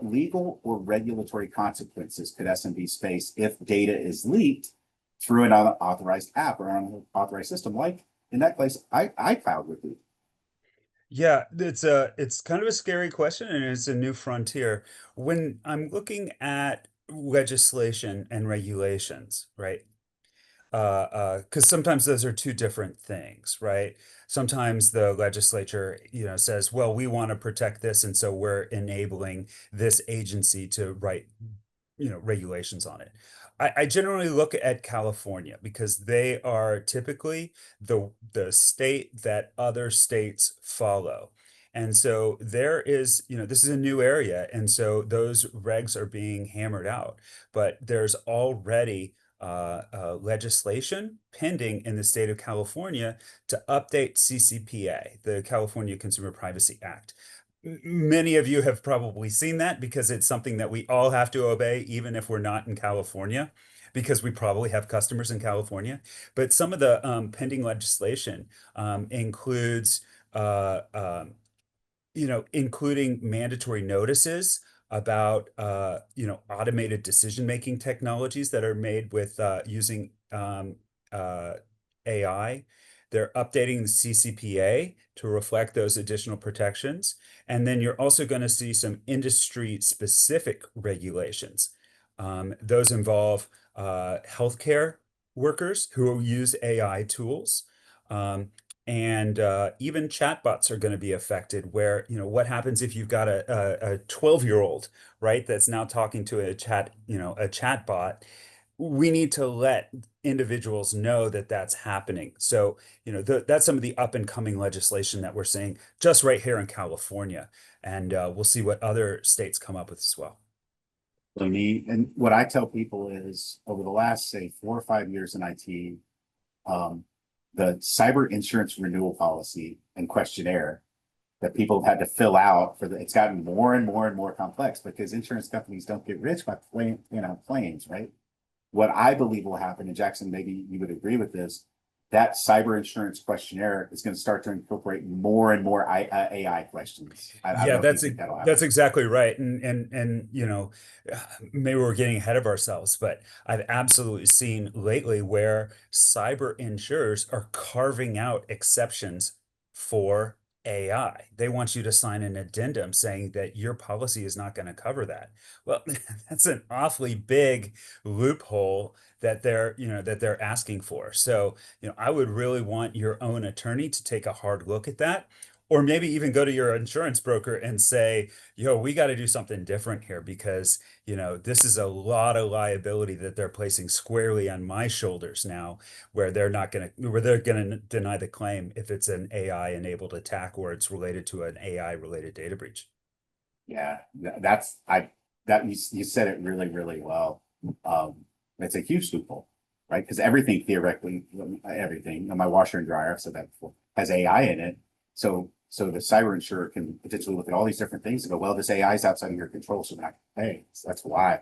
legal or regulatory consequences could SMBs face if data is leaked through an unauthorized app or unauthorized system, like in that case, iCloud would be? Yeah, it's kind of a scary question and it's a new frontier. When I'm looking at legislation and regulations, right? Because sometimes those are two different things, right? Sometimes the legislature, says, well, we want to protect this, and so we're enabling this agency to write, regulations on it. I generally look at California because they are typically the state that other states follow. And so there is, this is a new area, and so those regs are being hammered out. But there's already legislation pending in the state of California to update CCPA, the California Consumer Privacy Act. Many of you have probably seen that because it's something that we all have to obey, even if we're not in California, because we probably have customers in California. But some of the pending legislation includes including mandatory notices about automated decision-making technologies that are made with using AI. They're updating the CCPA to reflect those additional protections. And then you're also going to see some industry-specific regulations. Those involve healthcare workers who use AI tools. And even chatbots are going to be affected, where, what happens if you've got a 12-year-old, right, that's now talking to a chatbot. We need to let individuals know that that's happening. So, that's some of the up and coming legislation that we're seeing just right here in California. And we'll see what other states come up with as well. So me, and what I tell people is over the last, say, 4 or 5 years in IT, the cyber insurance renewal policy and questionnaire that people have had to fill out it's gotten more and more and more complex because insurance companies don't get rich by claims, right? What I believe will happen, and Jackson, maybe you would agree with this, that cyber insurance questionnaire is going to start to incorporate more and more AI questions. I don't Yeah, know if you think that'll happen. that's exactly right. And maybe we're getting ahead of ourselves, but I've absolutely seen lately where cyber insurers are carving out exceptions for AI. They want you to sign an addendum saying that your policy is not going to cover that. Well, that's an awfully big loophole that they're asking for. So, I would really want your own attorney to take a hard look at that, or maybe even go to your insurance broker and say, yo, we got to do something different here because, this is a lot of liability that they're placing squarely on my shoulders now, where they're going to deny the claim if it's an AI enabled attack or it's related to an AI related data breach. Yeah, that's that you said it really, really well. It's a huge loophole, right? Because everything theoretically, everything, my washer and dryer, I've said that before, has AI in it. So the cyber insurer can potentially look at all these different things and go, well, this AI is outside of your control, so we're not gonna pay. So that's why